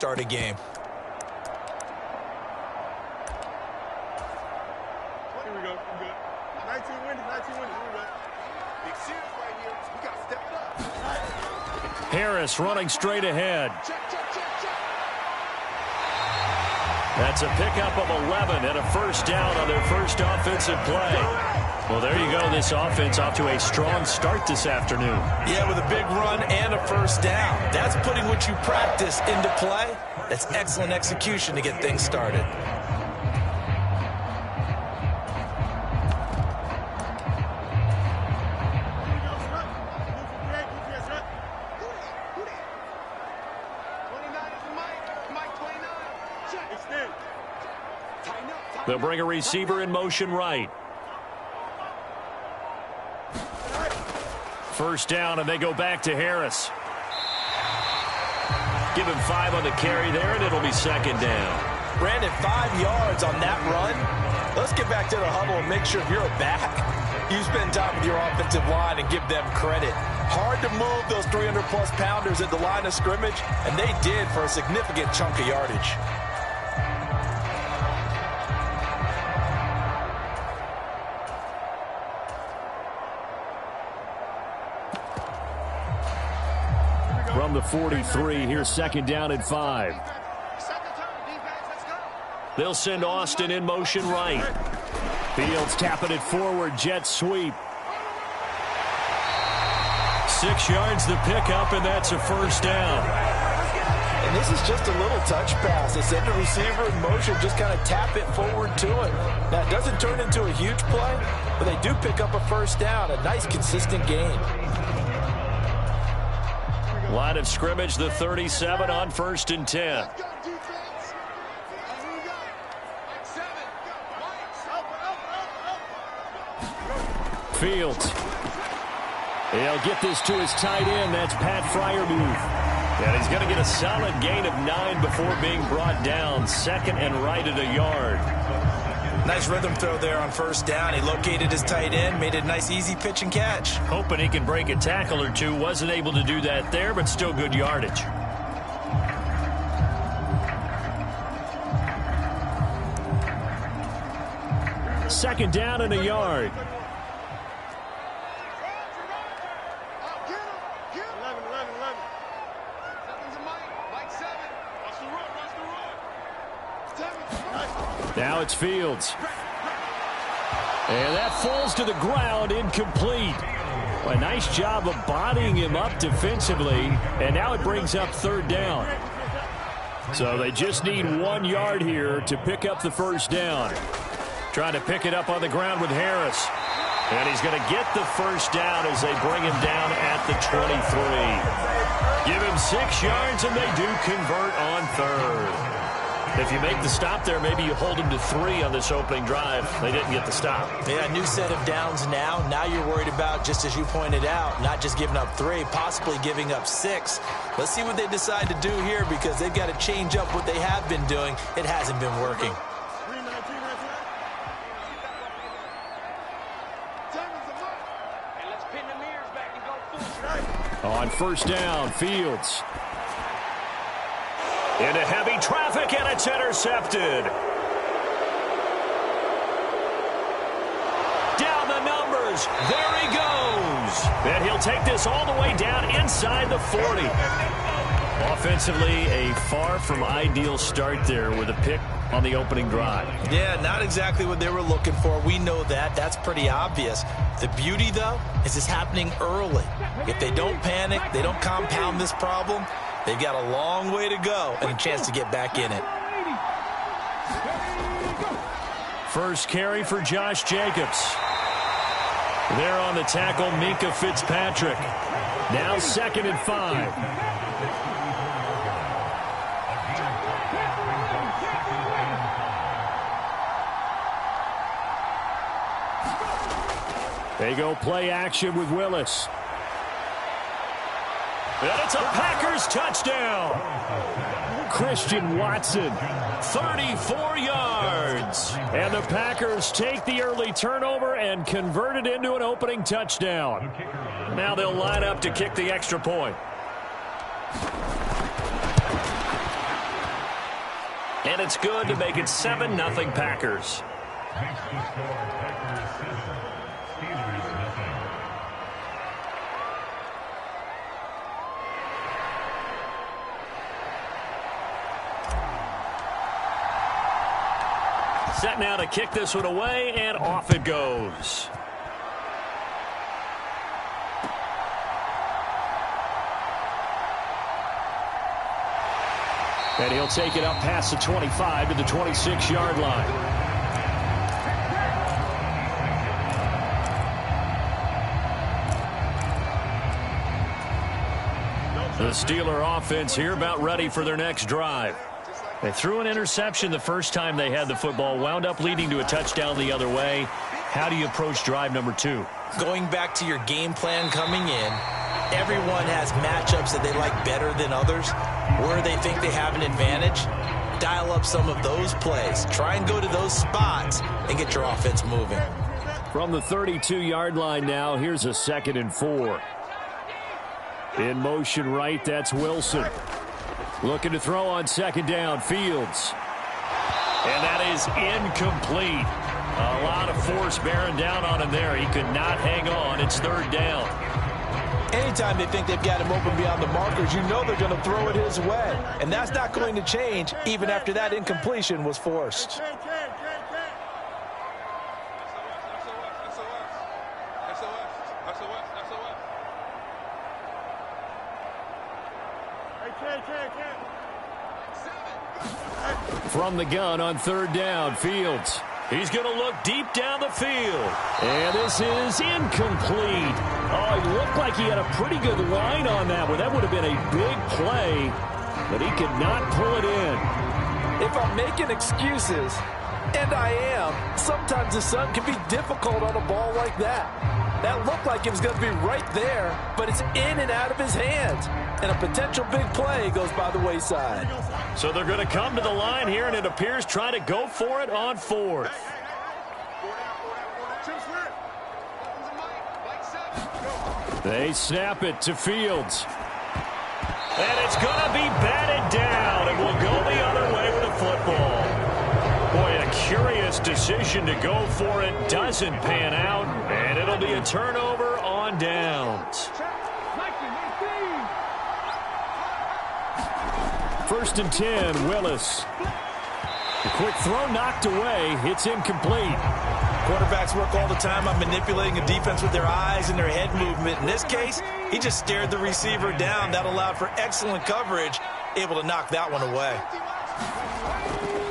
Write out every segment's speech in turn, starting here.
start a game. Here we go. We're good. 19 winners. 19 winners. Here we go. Big series right here. We got to step it up. Harris running straight ahead. Check, check, check, check. That's a pickup of 11 and a first down on their first offensive play. Well, there you go. This offense off to a strong start this afternoon. Yeah, with a big run and a first down. That's putting what you practice into play. That's excellent execution to get things started. They'll bring a receiver in motion right. First down, and they go back to Harris. Give him 5 on the carry there, and it'll be second down. Brandon, 5 yards on that run. Let's get back to the huddle and make sure you're back. You spend time with your offensive line and give them credit. Hard to move those 300-plus pounders at the line of scrimmage, and they did for a significant chunk of yardage. From the 43, here's second down and 5. They'll send Austin in motion right. Fields tapping it forward, jet sweep. 6 yards the pickup, and that's a first down. And this is just a little touch pass. They send the receiver in motion, just kind of tap it forward to him. Now, it doesn't turn into a huge play, but they do pick up a first down. A nice, consistent gain. Line of scrimmage, the 37 on first and 10. Fields. He'll get this to his tight end. That's Pat Freiermuth. And he's going to get a solid gain of 9 before being brought down. Second and right at a yard. Nice rhythm throw there on first down. He located his tight end, made it a nice, easy pitch and catch. Hoping he can break a tackle or two. Wasn't able to do that there, but still good yardage. Second down and a yard. Now it's Fields. And that falls to the ground, incomplete. A nice job of bodying him up defensively, and now it brings up third down. So they just need 1 yard here to pick up the first down. Trying to pick it up on the ground with Harris. And he's going to get the first down as they bring him down at the 23. Give him 6 yards, and they do convert on third. If you make the stop there, maybe you hold them to 3 on this opening drive. They didn't get the stop. Yeah, new set of downs now. Now you're worried about, just as you pointed out, not just giving up 3, possibly giving up 6. Let's see what they decide to do here, because they've got to change up what they have been doing. It hasn't been working. On first down, Fields. Into heavy traffic, and it's intercepted. Down the numbers. There he goes. And he'll take this all the way down inside the 40. Offensively, a far from ideal start there with a pick on the opening drive. Yeah, not exactly what they were looking for. We know that. That's pretty obvious. The beauty, though, is it's happening early. If they don't panic, they don't compound this problem, they've got a long way to go and a chance to get back in it. First carry for Josh Jacobs. There on the tackle, Minkah Fitzpatrick. Now second and 5. They go play action with Willis. And it's a Packers touchdown. Christian Watson, 34 yards. And the Packers take the early turnover and convert it into an opening touchdown. Now they'll line up to kick the extra point. And it's good to make it 7-0 Packers. Set now to kick this one away, and off it goes. And he'll take it up past the 25 to the 26-yard line. The Steeler offense here about ready for their next drive. They threw an interception the first time they had the football, wound up leading to a touchdown the other way. How do you approach drive number 2? Going back to your game plan coming in, everyone has matchups that they like better than others. Where they think they have an advantage, dial up some of those plays. Try and go to those spots and get your offense moving. From the 32-yard line now, here's a 2nd and 4. In motion right, that's Wilson. Looking to throw on 2nd down, Fields. And that is incomplete. A lot of force bearing down on him there. He could not hang on. It's 3rd down. Anytime they think they've got him open beyond the markers, you know they're going to throw it his way. And that's not going to change even after that incompletion was forced. From the gun on 3rd down, Fields. He's going to look deep down the field. And this is incomplete. Oh, he looked like he had a pretty good line on that one. That would have been a big play, but he could not pull it in. If I'm making excuses, and I am, sometimes the sun can be difficult on a ball like that. That looked like it was going to be right there, but it's in and out of his hands. And a potential big play goes by the wayside. So they're going to come to the line here, and it appears trying to go for it on 4th. They snap it to Fields. And it's going to be batted down, and will go the other way with the football. Boy, a curious decision to go for it. Doesn't pan out, and it'll be a turnover on downs. 1st and 10, Willis. The quick throw knocked away. It's incomplete. Quarterbacks work all the time on manipulating a defense with their eyes and their head movement. In this case, he just stared the receiver down. That allowed for excellent coverage, able to knock that one away.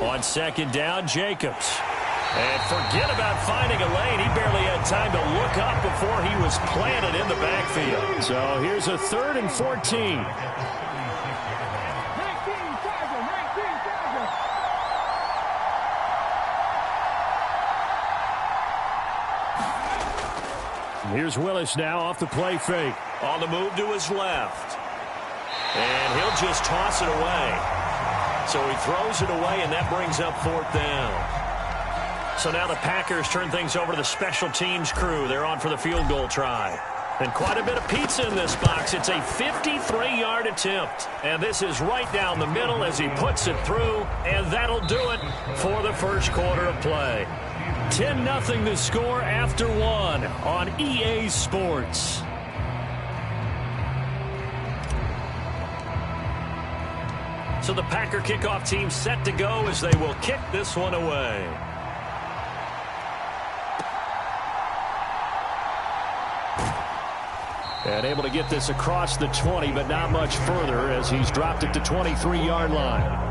On 2nd down, Jacobs. And forget about finding a lane. He barely had time to look up before he was planted in the backfield. So here's a 3rd and 14. Here's Willis now off the play fake. On the move to his left. And he'll just toss it away. So he throws it away, and that brings up 4th down. So now the Packers turn things over to the special teams crew. They're on for the field goal try. And quite a bit of pizza in this box. It's a 53-yard attempt. And this is right down the middle as he puts it through. And that'll do it for the first quarter of play. 10-0 the score after 1 on EA Sports. So the Packer kickoff team set to go as they will kick this one away. And able to get this across the 20, but not much further as he's dropped it to 23-yard line.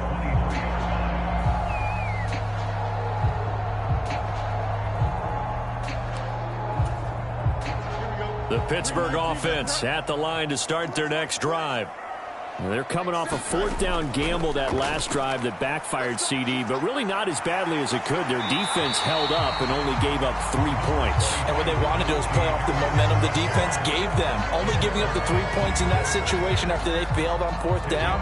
The Pittsburgh offense at the line to start their next drive. They're coming off a 4th down gamble that last drive that backfired, CD, but really not as badly as it could. Their defense held up and only gave up 3 points. And what they want to do is play off the momentum the defense gave them. Only giving up the 3 points in that situation after they failed on 4th down.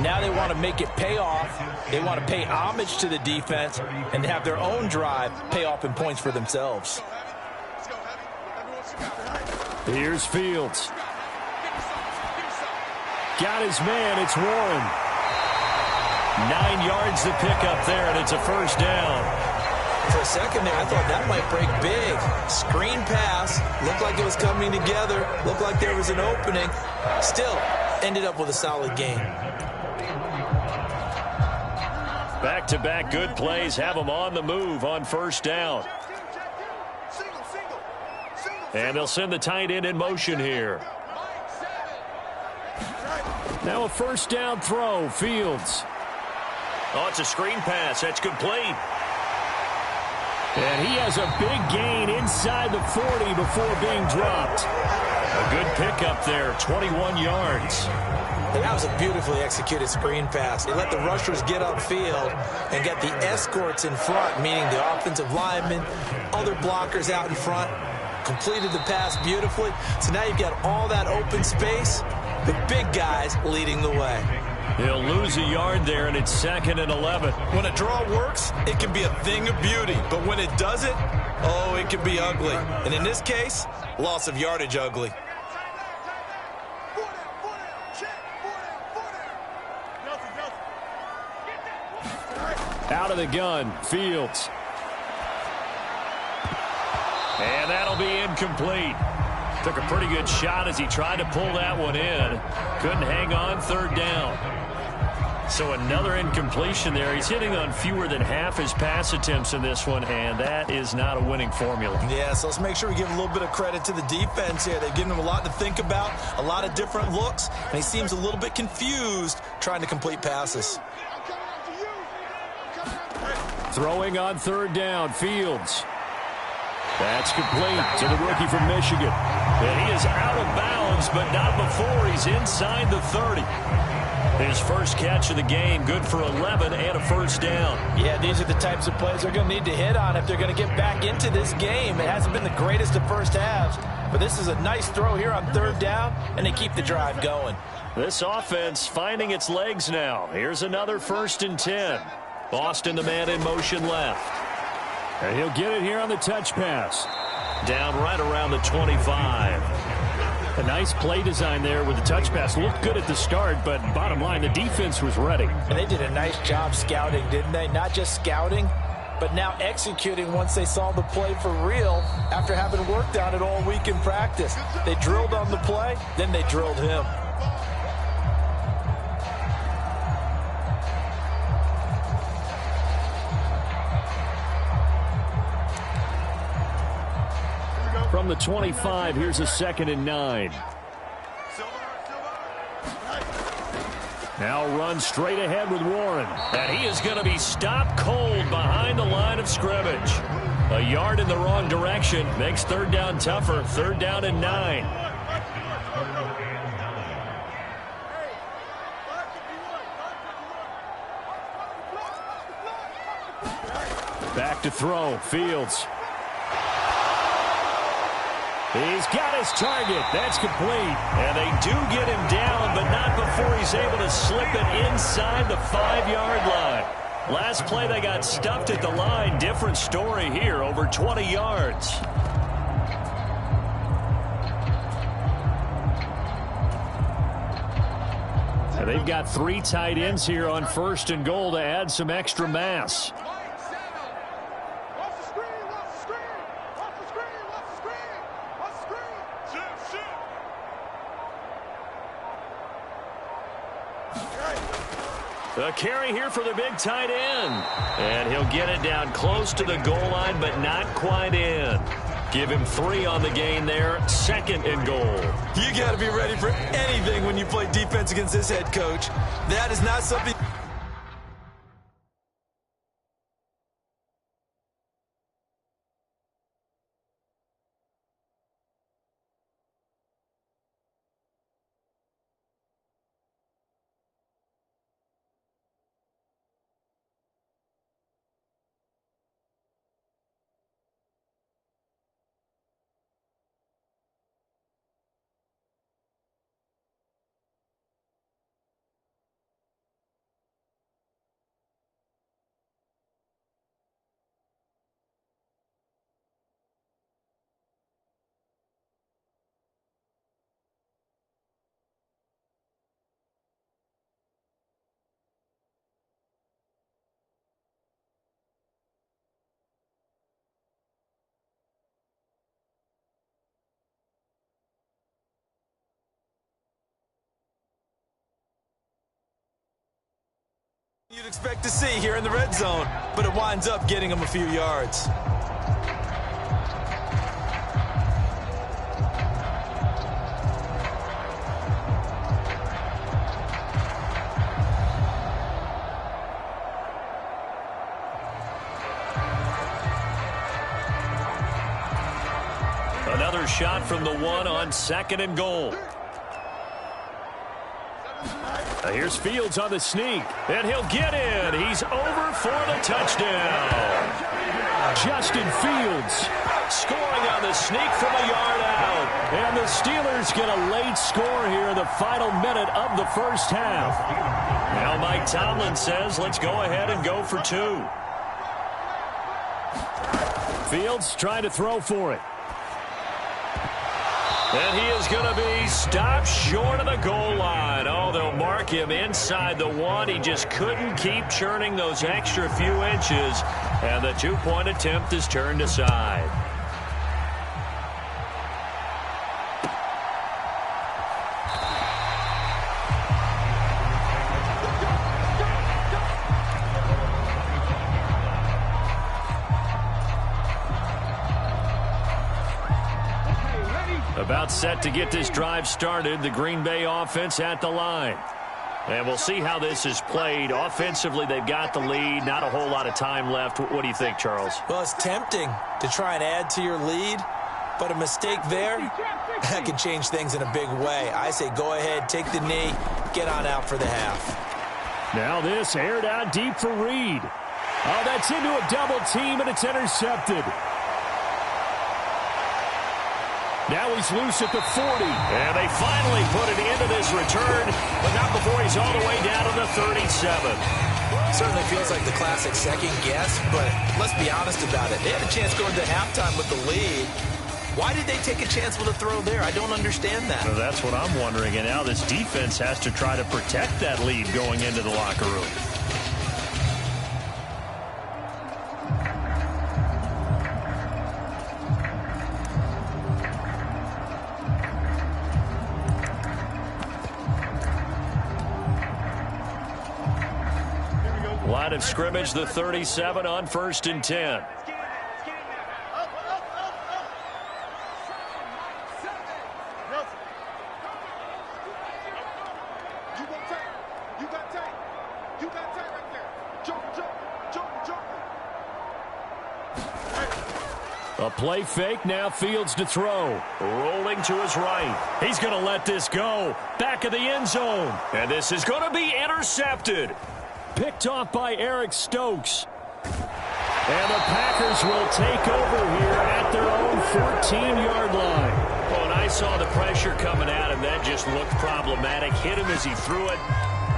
Now they want to make it pay off. They want to pay homage to the defense and have their own drive pay off in points for themselves. Here's Fields. Got his man. It's Warren. 9 yards to pick up there, and it's a first down. For a second there, I thought that might break big. Screen pass. Looked like it was coming together. Looked like there was an opening. Still, ended up with a solid game. Back-to-back good plays have them on the move on first down. And they'll send the tight end in motion here. Now a first down throw, Fields. Oh, it's a screen pass. That's complete. And he has a big gain inside the 40 before being dropped. A good pickup there, 21 yards. And that was a beautifully executed screen pass. He let the rushers get upfield and get the escorts in front, meaning the offensive linemen, other blockers out in front. Completed the pass beautifully. So now you've got all that open space, the big guys leading the way. He'll lose a yard there, and it's 2nd and 11. When a draw works, it can be a thing of beauty. But when it doesn't, oh, it can be ugly. And in this case, loss of yardage ugly. Out of the gun, Fields. And that'll be incomplete. Took a pretty good shot as he tried to pull that one in. Couldn't hang on, third down. So another incompletion there. He's hitting on fewer than half his pass attempts in this one, and that is not a winning formula. Yeah, so let's make sure we give a little bit of credit to the defense here. They've given him a lot to think about, a lot of different looks, and he seems a little bit confused trying to complete passes. Throwing on third down, Fields. That's complete to the rookie from Michigan. And he is out of bounds, but not before he's inside the 30. His first catch of the game, good for 11 and a first down. Yeah, these are the types of plays they're going to need to hit on if they're going to get back into this game. It hasn't been the greatest of first halves, but this is a nice throw here on third down, and they keep the drive going. This offense finding its legs now. Here's another 1st and 10. Boston, the man in motion left. And he'll get it here on the touch pass. Down right around the 25. A nice play design there with the touch pass. Looked good at the start, but bottom line, the defense was ready. And they did a nice job scouting, didn't they? Not just scouting, but now executing once they saw the play for real after having worked on it all week in practice. They drilled on the play, then they drilled him. From the 25, here's a 2nd and 9. Now run straight ahead with Warren. And he is going to be stopped cold behind the line of scrimmage. A yard in the wrong direction makes third down tougher. 3rd down and 9. Back to throw, Fields. He's got his target. That's complete. And they do get him down, but not before he's able to slip it inside the 5-yard line. Last play, they got stuffed at the line. Different story here, over 20 yards. And they've got 3 tight ends here on 1st and goal to add some extra mass. A carry here for the big tight end. And he'll get it down close to the goal line, but not quite in. Give him 3 on the gain there. 2nd and goal. You got to be ready for anything when you play defense against this head coach. That is not something You'd expect to see here in the red zone, but it winds up getting him a few yards. Another shot from the one on 2nd and goal. Here's Fields on the sneak, and he'll get in. He's over for the touchdown. Justin Fields scoring on the sneak from a yard out. And the Steelers get a late score here in the final minute of the first half. Now Mike Tomlin says, let's go ahead and go for 2. Fields trying to throw for it. And he is going to be stopped short of the goal line. Oh, they'll mark him inside the 1. He just couldn't keep churning those extra few inches. And the 2-point attempt is turned aside. About set to get this drive started, the Green Bay offense at the line. And we'll see how this is played. Offensively, they've got the lead. Not a whole lot of time left. What do you think, Charles? Well, it's tempting to try and add to your lead, but a mistake there, that can change things in a big way. I say go ahead, take the knee, get on out for the half. Now this aired out deep for Reed. Oh, that's into a double team, and it's intercepted. Now he's loose at the 40. And they finally put it into this return, but not before he's all the way down to the 37. Certainly feels like the classic second guess, but let's be honest about it. They had a chance going to halftime with the lead. Why did they take a chance with a throw there? I don't understand that. Well, that's what I'm wondering. And now this defense has to try to protect that lead going into the locker room. Line of scrimmage, the 37 on 1st and 10. A play fake, now Fields to throw. Rolling to his right. He's going to let this go. Back of the end zone. And this is going to be intercepted. Picked off by Eric Stokes. And the Packers will take over here at their own 14-yard line. Well, and I saw the pressure coming at him. That just looked problematic. Hit him as he threw it,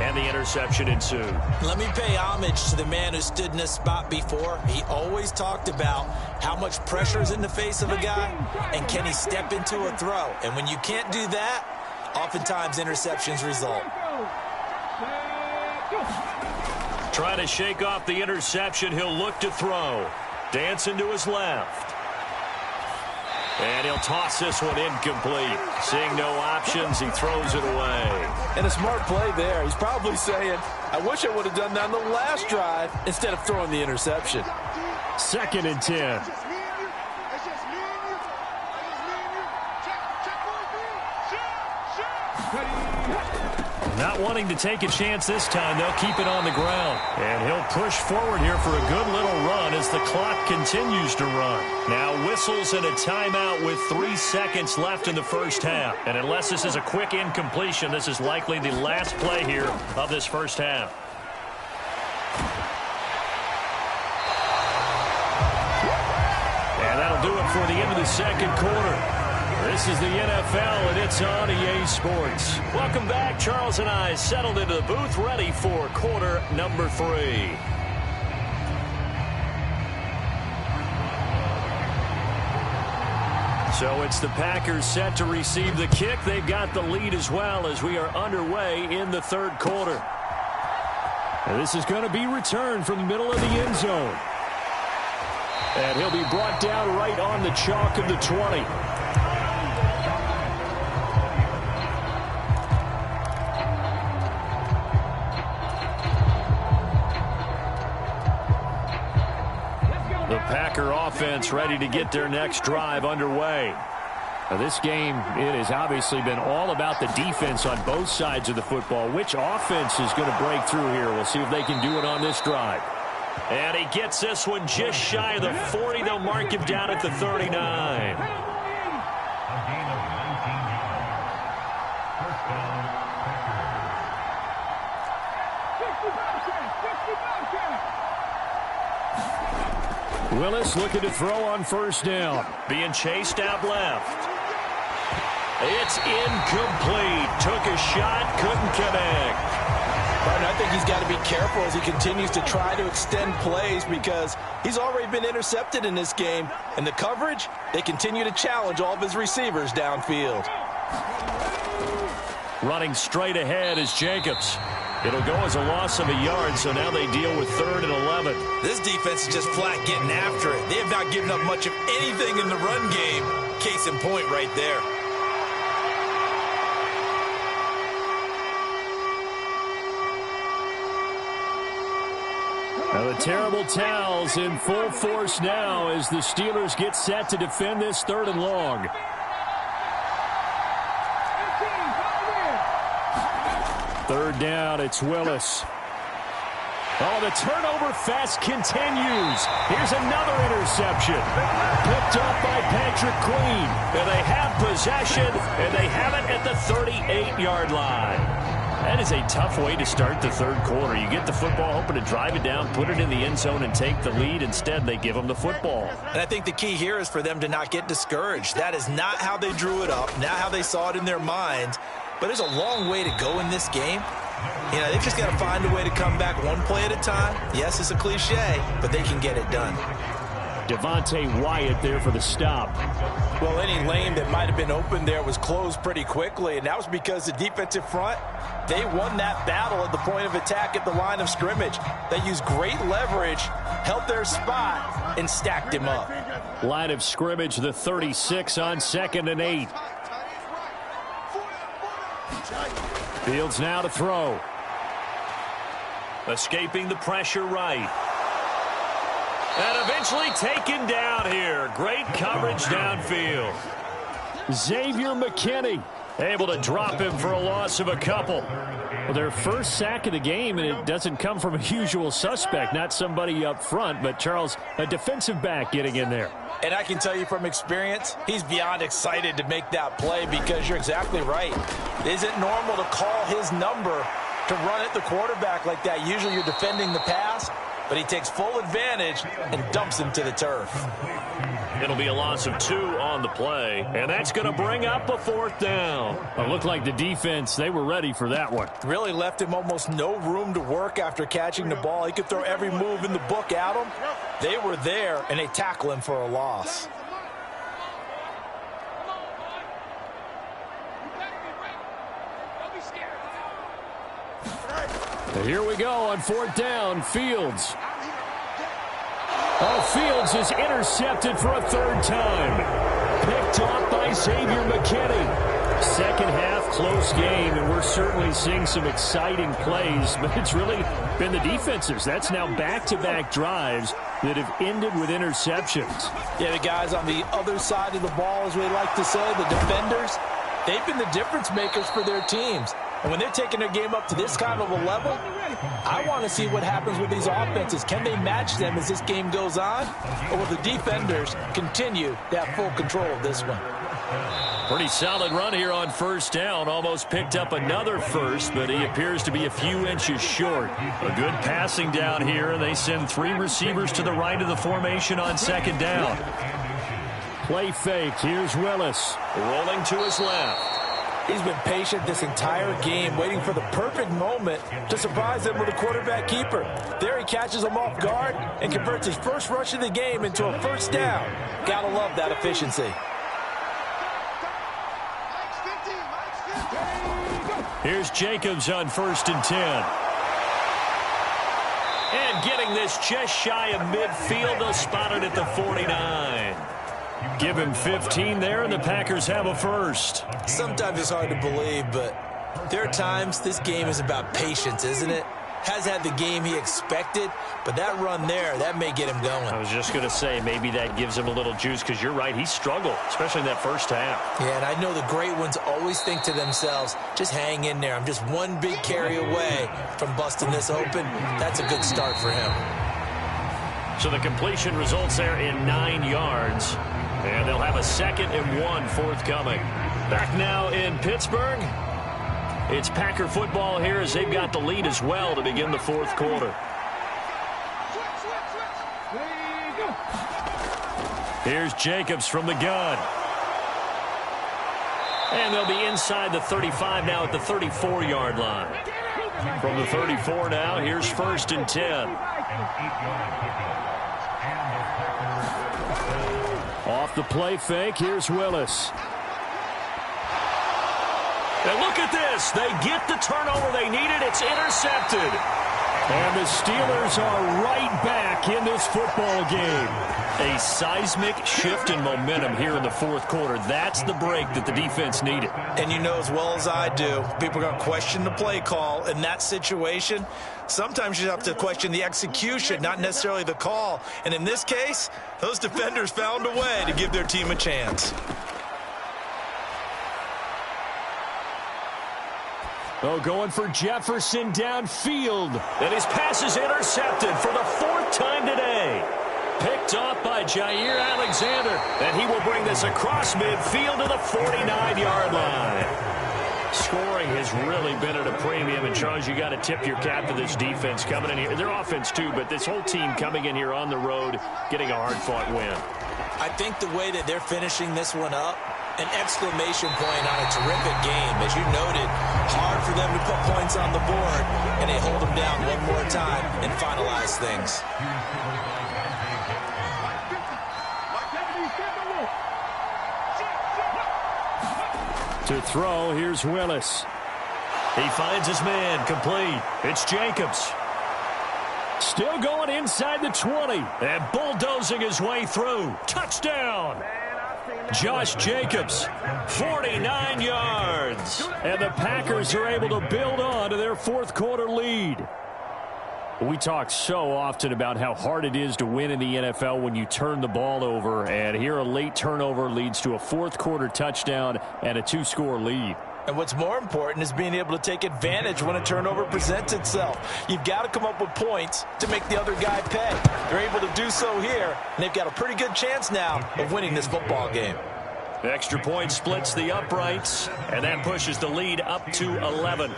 and the interception ensued. Let me pay homage to the man who stood in this spot before. He always talked about how much pressure is in the face of a guy, and can he step into a throw. And when you can't do that, oftentimes interceptions result. Trying to shake off the interception. He'll look to throw. Dancing to his left. And he'll toss this one incomplete. Seeing no options, he throws it away. And a smart play there. He's probably saying, I wish I would have done that on the last drive instead of throwing the interception. 2nd and 10. Not wanting to take a chance this time, they'll keep it on the ground. And he'll push forward here for a good little run as the clock continues to run. Now whistles and a timeout with 3 seconds left in the first half. And unless this is a quick incompletion, this is likely the last play here of this first half. And that'll do it for the end of the second quarter. This is the NFL, and it's on EA Sports. Welcome back. Charles and I settled into the booth, ready for quarter number 3. So it's the Packers set to receive the kick. They've got the lead as well as we are underway in the third quarter. And this is going to be returned from the middle of the end zone. And he'll be brought down right on the chalk of the 20. The Packer offense ready to get their next drive underway. Now this game, it has obviously been all about the defense on both sides of the football. Which offense is going to break through here? We'll see if they can do it on this drive. And he gets this one just shy of the 40. They'll mark him down at the 39. Willis looking to throw on first down. Being chased out left. It's incomplete. Took a shot, couldn't connect. I think he's got to be careful as he continues to try to extend plays because he's already been intercepted in this game. And the coverage, they continue to challenge all of his receivers downfield. Running straight ahead is Jacobs. It'll go as a loss of a yard, so now they deal with 3rd and 11. This defense is just flat getting after it. They have not given up much of anything in the run game. Case in point right there. Now the terrible towels in full force now as the Steelers get set to defend this 3rd and long. Third down, it's Willis. Oh, the turnover fest continues. Here's another interception. Picked up by Patrick Queen. And they have possession, and they have it at the 38-yard line. That is a tough way to start the 3rd quarter. You get the football, hoping to drive it down, put it in the end zone, and take the lead. Instead, they give them the football. And I think the key here is for them to not get discouraged. That is not how they drew it up, not how they saw it in their minds. But there's a long way to go in this game. You know, they've just got to find a way to come back one play at a time. Yes, it's a cliche, but they can get it done. Devontae Wyatt there for the stop. Well, any lane that might have been open there was closed pretty quickly, and that was because the defensive front, they won that battle at the point of attack at the line of scrimmage. They used great leverage, held their spot, and stacked him up. Line of scrimmage, the 36 on 2nd and 8. Fields now to throw. Escaping the pressure right. And eventually taken down here. Great coverage downfield. Xavier McKinney able to drop him for a loss of a couple. Well, their first sack of the game, and it doesn't come from a usual suspect, not somebody up front, but Charles, a defensive back getting in there. And I can tell you from experience, he's beyond excited to make that play because you're exactly right. It isn't normal to call his number to run at the quarterback like that. Usually you're defending the pass, but he takes full advantage and dumps him to the turf. It'll be a loss of 2 on the play, and that's going to bring up a 4th down. It looked like the defense, they were ready for that one. Really left him almost no room to work after catching the ball. He could throw every move in the book at him. They were there, and they tackle him for a loss. Here we go on 4th down. Fields. Oh, Fields is intercepted for a 3rd time. Picked off by Xavier McKinney. Second half, close game, and we're certainly seeing some exciting plays, but it's really been the defenses. That's now back-to-back drives that have ended with interceptions. Yeah, the guys on the other side of the ball, as we like to say, the defenders, they've been the difference makers for their teams. And when they're taking their game up to this kind of a level, I want to see what happens with these offenses. Can they match them as this game goes on? Or will the defenders continue to have full control of this one? Pretty solid run here on 1st down. Almost picked up another first, but he appears to be a few inches short. A good passing down here, and they send 3 receivers to the right of the formation on 2nd down. Play fake. Here's Willis. Rolling to his left. He's been patient this entire game, waiting for the perfect moment to surprise them with a quarterback keeper. There he catches him off guard and converts his first rush of the game into a 1st down. Gotta love that efficiency. Here's Jacobs on 1st and 10. And getting this just shy of midfield, they'll spot it at the 49. Give him 15 there, and the Packers have a first. Sometimes it's hard to believe, but there are times this game is about patience, isn't it? has had the game he expected, but that run there, that may get him going. I was just going to say, maybe that gives him a little juice, because you're right, he struggled, especially in that first half. Yeah, and I know the great ones always think to themselves, just hang in there. I'm just one big carry away from busting this open. That's a good start for him. So the completion results there in 9 yards, and they'll have a 2nd and 1 forthcoming. Back now in Pittsburgh. It's Packer football here as they've got the lead as well to begin the 4th quarter. Here's Jacobs from the gun. And they'll be inside the 35 now at the 34-yard line. From the 34 now, here's 1st and 10. Off the play fake, here's Willis. And look at this. They get the turnover they needed. It's intercepted. And the Steelers are right back in this football game. A seismic shift in momentum here in the 4th quarter. That's the break that the defense needed. And you know as well as I do, people are going to question the play call in that situation. Sometimes you have to question the execution, not necessarily the call. And in this case, those defenders found a way to give their team a chance. Oh, going for Jefferson downfield. And his pass is intercepted for the 4th time today. Picked off by Jair Alexander. And he will bring this across midfield to the 49-yard line. Scoring has really been at a premium. And, Charles, you got to tip your cap to this defense coming in here. Their offense, too, but this whole team coming in here on the road, getting a hard-fought win. I think the way that they're finishing this one up, an exclamation point on a terrific game. As you noted, hard for them to put points on the board, and they hold them down one more time and finalize things. To throw, here's Willis. He finds his man, complete. It's Jacobs. Still going inside the 20, and bulldozing his way through. Touchdown! Josh Jacobs, 49 yards. And the Packers are able to build on to their 4th quarter lead. We talk so often about how hard it is to win in the NFL when you turn the ball over. And here a late turnover leads to a 4th quarter touchdown and a 2-score lead. And what's more important is being able to take advantage when a turnover presents itself. You've got to come up with points to make the other guy pay. They're able to do so here, and they've got a pretty good chance now of winning this football game. The extra point splits the uprights, and that pushes the lead up to 11.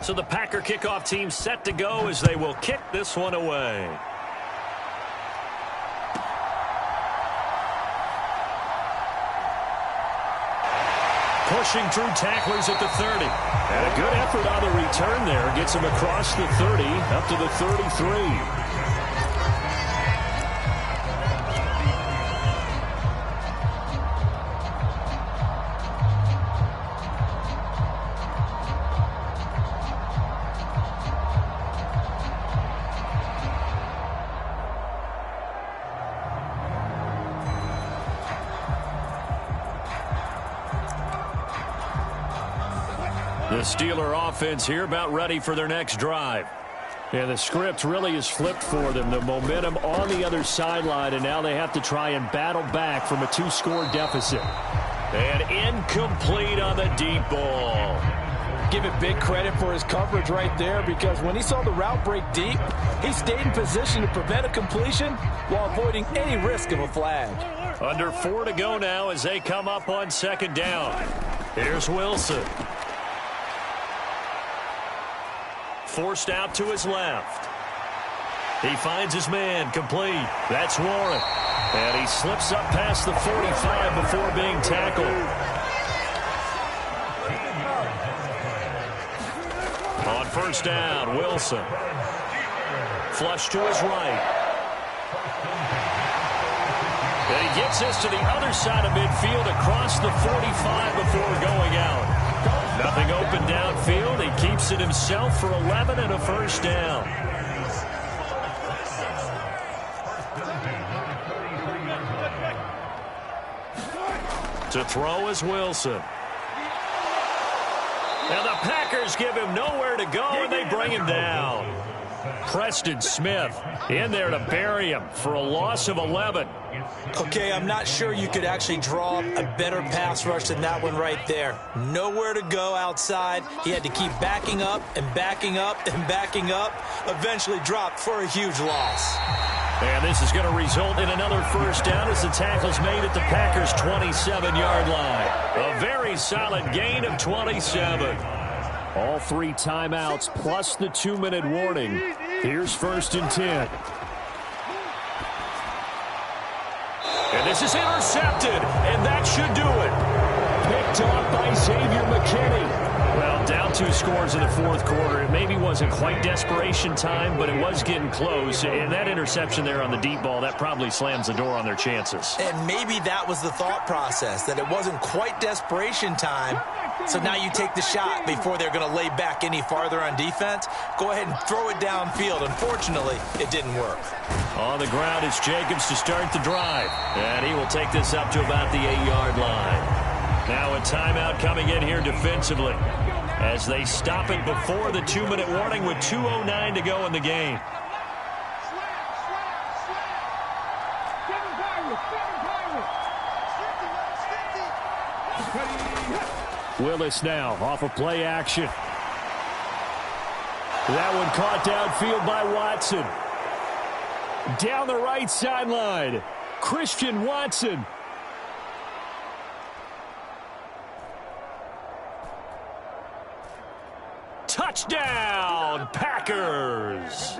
So the Packer kickoff team set to go as they will kick this one away. Pushing through tacklers at the 30. And a good effort on the return there. Gets him across the 30, up to the 33. The Steeler offense here about ready for their next drive. And the script really is flipped for them. The momentum on the other sideline, and now they have to try and battle back from a 2-score deficit. And incomplete on the deep ball. Give it big credit for his coverage right there, because when he saw the route break deep, he stayed in position to prevent a completion while avoiding any risk of a flag. Under 4 to go now as they come up on 2nd down. Here's Wilson. Forced out to his left. He finds his man, complete. That's Warren. And he slips up past the 45 before being tackled. On 1st down, Wilson. Flush to his right. And he gets this to the other side of midfield across the 45 before going out. Nothing open downfield. He keeps it himself for 11 and a 1st down. To throw is Wilson. And the Packers give him nowhere to go, and they bring him down. Preston Smith in there to bury him for a loss of 11. Okay, I'm not sure you could actually draw a better pass rush than that one right there. Nowhere to go outside. He had to keep backing up and backing up and backing up. Eventually dropped for a huge loss. And this is going to result in another first down as the tackle's made at the Packers' 27-yard line. A very solid gain of 27. All 3 timeouts plus the 2-minute warning. Here's 1st and 10. And this is intercepted, and that should do it. Picked off by Xavier McKinney. Well, down 2 scores in the 4th quarter. It maybe wasn't quite desperation time, but it was getting close. And that interception there on the deep ball, that probably slams the door on their chances. And maybe that was the thought process, that it wasn't quite desperation time. So now you take the shot before they're going to lay back any farther on defense. Go ahead and throw it downfield. Unfortunately, it didn't work. On the ground is Jacobs to start the drive. And he will take this up to about the 8-yard line. Now a timeout coming in here defensively as they stop it before the 2-minute warning with 2:09 to go in the game. Willis now off of play action. That one caught downfield by Watson. Down the right sideline, Christian Watson. Touchdown, Packers.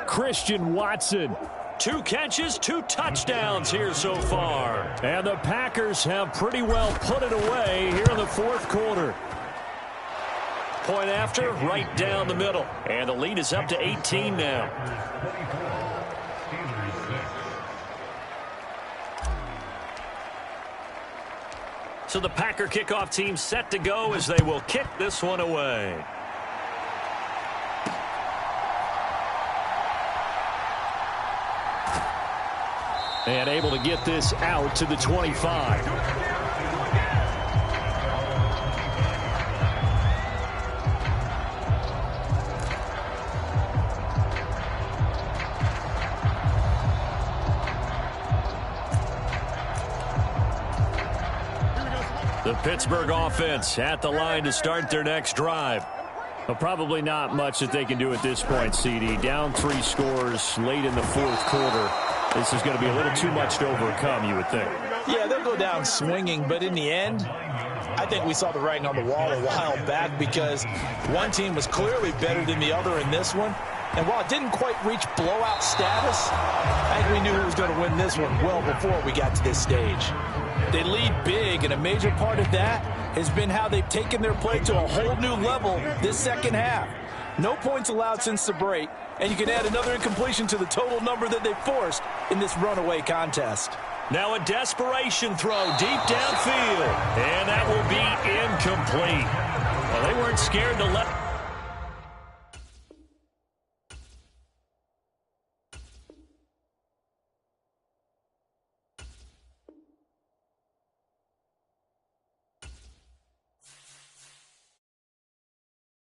Christian Watson. 2 catches, 2 touchdowns here so far. And the Packers have pretty well put it away here in the 4th quarter. Point after, right down the middle. And the lead is up to 18 now. So the Packer kickoff team set to go as they will kick this one away. And able to get this out to the 25. The Pittsburgh offense at the line to start their next drive. Well, probably not much that they can do at this point, CD. Down 3 scores late in the 4th quarter. This is going to be a little too much to overcome, you would think. Yeah, they'll go down swinging, but in the end, I think we saw the writing on the wall a while back because one team was clearly better than the other in this one. And while it didn't quite reach blowout status, I think we knew who was going to win this one well before we got to this stage. They lead big, and a major part of that has been how they've taken their play to a whole new level this second half. No points allowed since the break, and you can add another incompletion to the total number that they forced in this runaway contest. Now a desperation throw deep downfield, and that will be incomplete. Well, they weren't scared to let